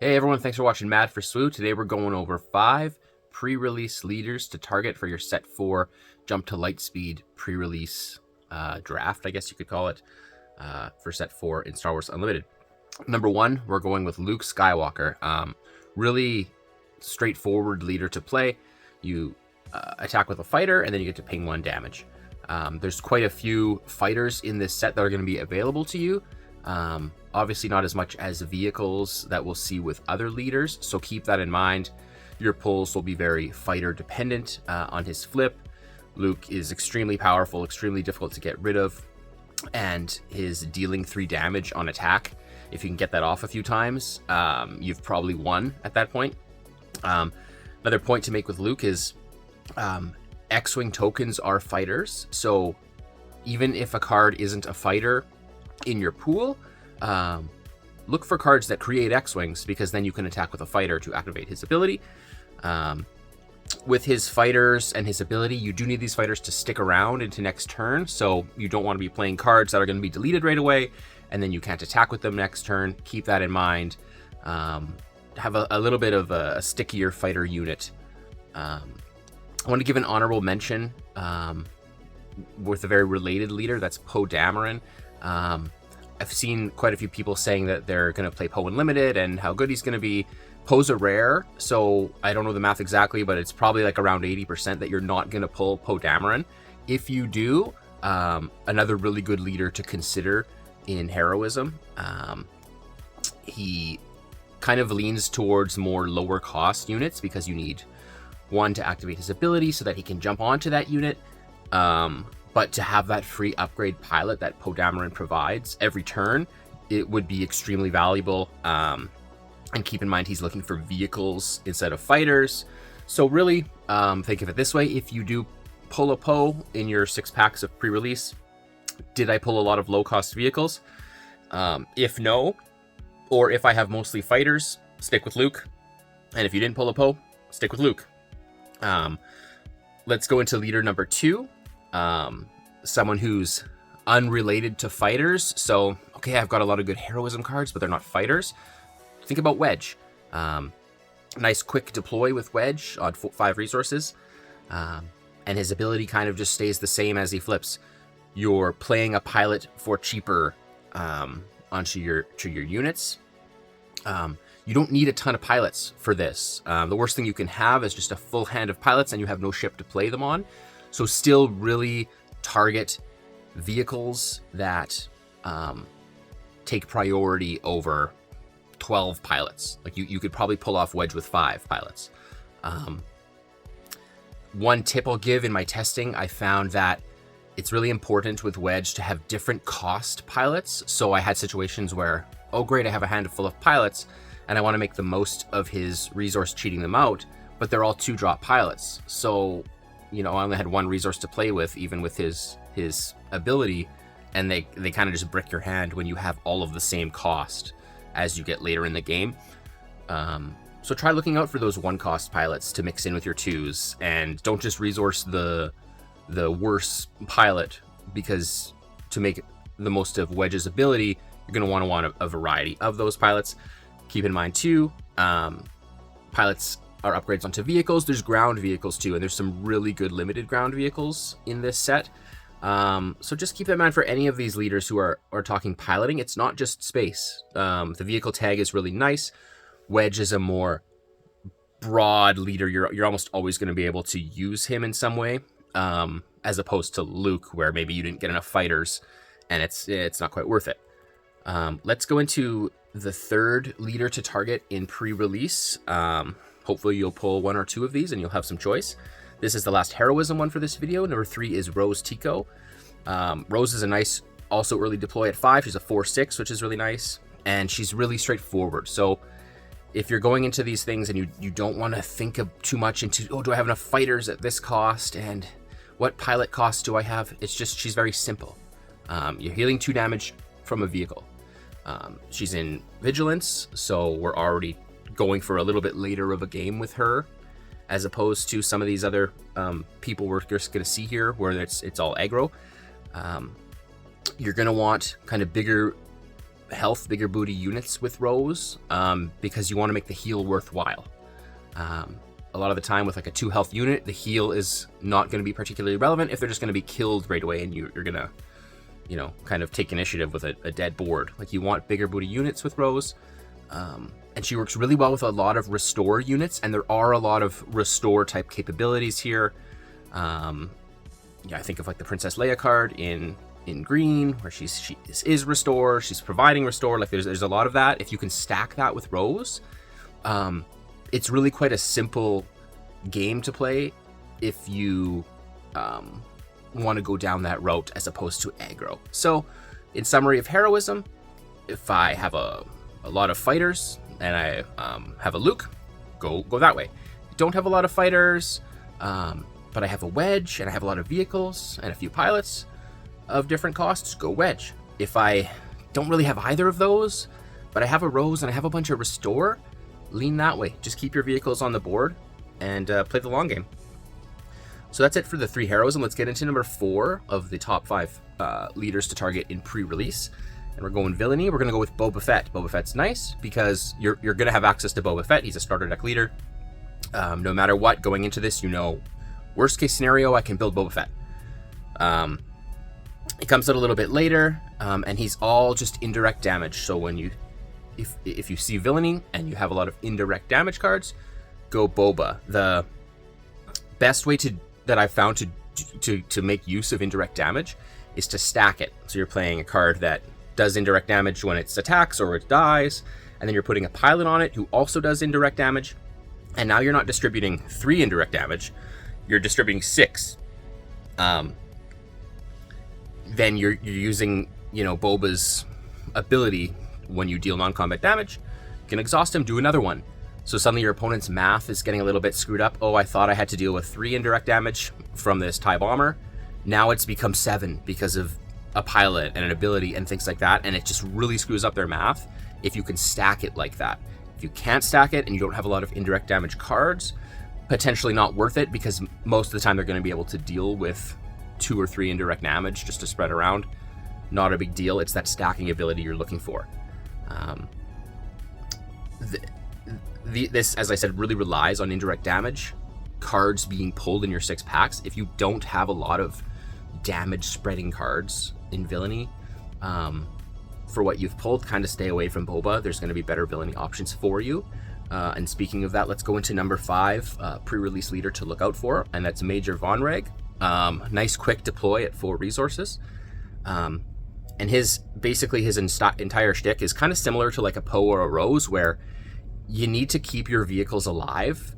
Hey everyone, thanks for watching Mad for Swoo. Today we're going over 5 pre-release leaders to target for your set 4 jump to lightspeed pre-release draft, I guess you could call it, for set 4 in Star Wars Unlimited. Number 1, we're going with Luke Skywalker. Really straightforward leader to play. You attack with a fighter and then you get to ping 1 damage. There's quite a few fighters in this set that are going to be available to you. Obviously not as much as vehicles that we'll see with other leaders, so keep that in mind. Your pulls will be very fighter dependent on his flip. Luke is extremely powerful, extremely difficult to get rid of, and his dealing 3 damage on attack, if you can get that off a few times, you've probably won at that point. Another point to make with Luke is X-Wing tokens are fighters, so even if a card isn't a fighter in your pool, look for cards that create X-Wings, because then you can attack with a fighter to activate his ability. With his fighters and his ability, you do need these fighters to stick around into next turn, so you don't want to be playing cards that are going to be deleted right away, and then you can't attack with them next turn. Keep that in mind. Have a little bit of a stickier fighter unit. I want to give an honorable mention with a very related leader, that's Poe Dameron. I've seen quite a few people saying that they're going to play Poe Unlimited and how good he's going to be. Poe's a rare, so I don't know the math exactly, but it's probably like around 80% that you're not going to pull Poe Dameron. If you do, another really good leader to consider in heroism. He kind of leans towards more lower cost units because you need 1 to activate his ability so that he can jump onto that unit. But to have that free upgrade pilot that Poe Dameron provides every turn, it would be extremely valuable. And keep in mind, he's looking for vehicles instead of fighters. So really, think of it this way. If you do pull a Poe in your 6 packs of pre-release, did I pull a lot of low-cost vehicles? If no, or if I have mostly fighters, stick with Luke. And if you didn't pull a Poe, stick with Luke. Let's go into leader number 2. Someone who's unrelated to fighters. So, okay, I've got a lot of good heroism cards, but they're not fighters. Think about Wedge. Nice quick deploy with Wedge on 5 resources. And his ability kind of just stays the same as he flips. You're playing a pilot for cheaper onto your units. You don't need a ton of pilots for this. The worst thing you can have is just a full hand of pilots and you have no ship to play them on. So still really target vehicles that take priority over 12 pilots. Like you could probably pull off Wedge with 5 pilots. One tip I'll give in my testing, I found that it's really important with Wedge to have different cost pilots. So I had situations where, oh great, I have a hand full of pilots and I want to make the most of his resource cheating them out, but they're all 2-drop pilots. So, you know, I only had 1 resource to play with, even with his ability, and they kind of just brick your hand when you have all of the same cost as you get later in the game. So try looking out for those 1-cost pilots to mix in with your 2s, and don't just resource the worse pilot, because to make the most of Wedge's ability, you're going to want a variety of those pilots. Keep in mind too, pilots are upgrades onto vehicles. There's ground vehicles too, and there's some really good limited ground vehicles in this set. So just keep that in mind for any of these leaders who are talking piloting. It's not just space. The vehicle tag is really nice. Wedge is a more broad leader. You're almost always going to be able to use him in some way, as opposed to Luke, where maybe you didn't get enough fighters and it's not quite worth it. Let's go into the 3rd leader to target in pre-release. Hopefully you'll pull 1 or 2 of these and you'll have some choice. This is the last heroism one for this video. Number 3 is Rose Tico. Rose is a nice, also early deploy at 5. She's a 4/6, which is really nice. And she's really straightforward. So if you're going into these things and you don't want to think of too much into, oh, do I have enough fighters at this cost? And what pilot cost do I have? It's just, she's very simple. You're healing 2 damage from a vehicle. She's in Vigilance, so we're already going for a little bit later of a game with her, as opposed to some of these other people we're just going to see here, where it's all aggro. You're going to want kind of bigger health, bigger booty units with Rose, because you want to make the heal worthwhile. A lot of the time with like a 2 health unit, the heal is not going to be particularly relevant if they're just going to be killed right away and you're going to, you know, kind of take initiative with a dead board. Like, you want bigger booty units with Rose. And she works really well with a lot of restore units, and there are a lot of restore type capabilities here. Yeah, I think of like the Princess Leia card in green, where she is restore, she's providing restore. Like, there's a lot of that. If you can stack that with Rose, it's really quite a simple game to play if you want to go down that route as opposed to aggro. So, in summary of heroism, if I have a lot of fighters and I have a Luke, go that way. I don't have a lot of fighters, but I have a wedge and I have a lot of vehicles and a few pilots of different costs, go wedge. If I don't really have either of those, but I have a Rose and I have a bunch of restore, lean that way. Just keep your vehicles on the board and play the long game. So that's it for the 3 heroism. Let's get into number 4 of the top 5 leaders to target in pre-release. And we're going villainy. We're going to go with Boba Fett. Boba Fett's nice because you're going to have access to Boba Fett. He's a starter deck leader. No matter what, going into this, you know, worst case scenario, I can build Boba Fett. It comes out a little bit later, and he's all just indirect damage. So when you, if you see villainy and you have a lot of indirect damage cards, go Boba. The best way that I've found to make use of indirect damage is to stack it. So you're playing a card that does indirect damage when it attacks or it dies, and then you're putting a pilot on it who also does indirect damage, and now you're not distributing 3 indirect damage, you're distributing 6. Then you're using, you know, Boba's ability when you deal non-combat damage. You can exhaust him, do another one. So suddenly your opponent's math is getting a little bit screwed up. Oh, I thought I had to deal with 3 indirect damage from this TIE bomber. Now it's become 7 because of a pilot and an ability and things like that, and it just really screws up their math if you can stack it like that. If you can't stack it and you don't have a lot of indirect damage cards, potentially not worth it, because most of the time they're going to be able to deal with 2 or 3 indirect damage just to spread around. Not a big deal. It's that stacking ability you're looking for. This, as I said, really relies on indirect damage cards being pulled in your 6 packs. If you don't have a lot of damage spreading cards in villainy, for what you've pulled, kind of stay away from Boba. There's going to be better villainy options for you. And speaking of that, let's go into number 5 pre-release leader to look out for, and that's Major Von Reg. Nice quick deploy at 4 resources. And his entire shtick is kind of similar to like a Poe or a Rose, where you need to keep your vehicles alive.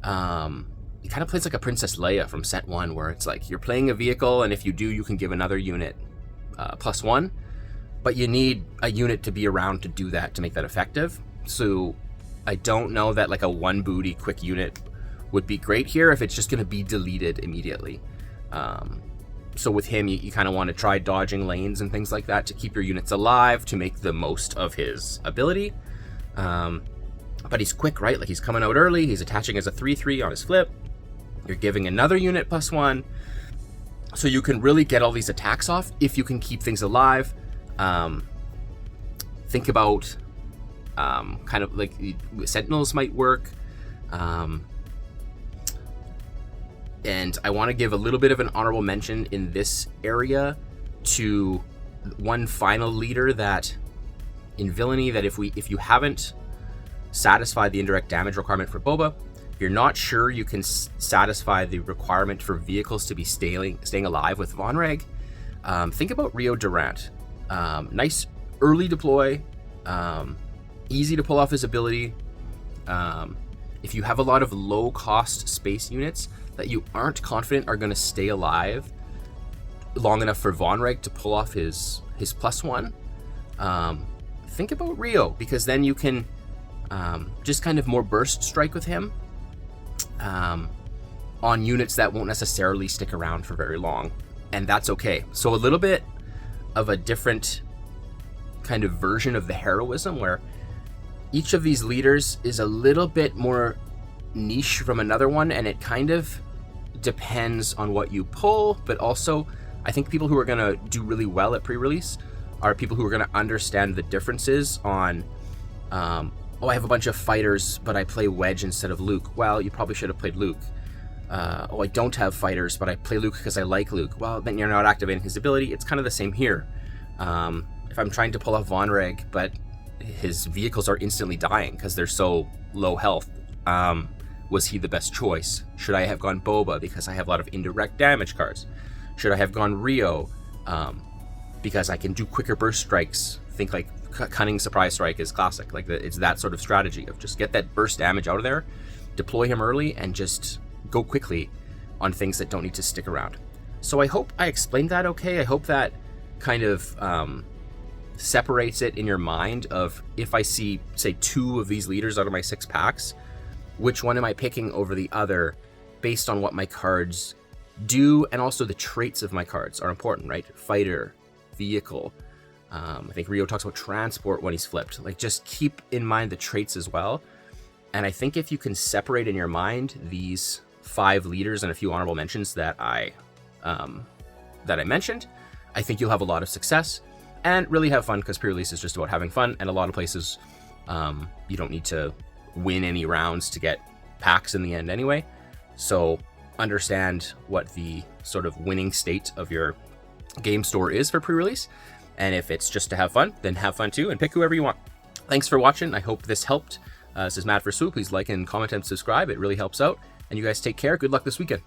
He kind of plays like a Princess Leia from set 1, where it's like you're playing a vehicle, and if you do, you can give another unit +1, but you need a unit to be around to do that, to make that effective. So I don't know that like a 1 booty quick unit would be great here if it's just going to be deleted immediately. So with him, you kind of want to try dodging lanes and things like that to keep your units alive, to make the most of his ability. But he's quick, right? Like, he's coming out early, he's attaching as a 3/3 on his flip. You're giving another unit +1. So you can really get all these attacks off if you can keep things alive. Think about kind of like Sentinels might work. And I want to give a little bit of an honorable mention in this area to one final leader that in villainy, that if you haven't satisfied the indirect damage requirement for Boba, if you're not sure you can satisfy the requirement for vehicles to be staying alive with Von Reg, think about Rio Durant. Nice early deploy, easy to pull off his ability. If you have a lot of low cost space units that you aren't confident are going to stay alive long enough for Von Reg to pull off his +1, think about Rio, because then you can just kind of more burst strike with him on units that won't necessarily stick around for very long, and that's okay. So a little bit of a different kind of version of the heroism, where each of these leaders is a little bit more niche from another one, and it kind of depends on what you pull. But also, I think people who are going to do really well at pre-release are people who are going to understand the differences on, oh, I have a bunch of fighters, but I play Wedge instead of Luke. Well, you probably should have played Luke. Oh, I don't have fighters, but I play Luke because I like Luke. Well, then you're not activating his ability. It's kind of the same here. If I'm trying to pull off Von Reg, but his vehicles are instantly dying because they're so low health, was he the best choice? Should I have gone Boba because I have a lot of indirect damage cards? Should I have gone Rio because I can do quicker burst strikes? Think like Cunning Surprise Strike is classic. Like it's that sort of strategy of just get that burst damage out of there, deploy him early, and just go quickly on things that don't need to stick around. So I hope I explained that okay. I hope that kind of separates it in your mind of, if I see, say, 2 of these leaders out of my 6 packs, which one am I picking over the other based on what my cards do, and also the traits of my cards are important, right? Fighter, vehicle. I think Rio talks about transport when he's flipped. Like, just keep in mind the traits as well. And I think if you can separate in your mind these 5 leaders and a few honorable mentions that I mentioned, I think you'll have a lot of success and really have fun, because pre-release is just about having fun. And a lot of places, you don't need to win any rounds to get packs in the end anyway. So understand what the sort of winning state of your game store is for pre-release. And if it's just to have fun, then have fun too and pick whoever you want. Thanks for watching. I hope this helped. This is Matt for Swoop. Please like and comment and subscribe. It really helps out. And you guys take care. Good luck this weekend.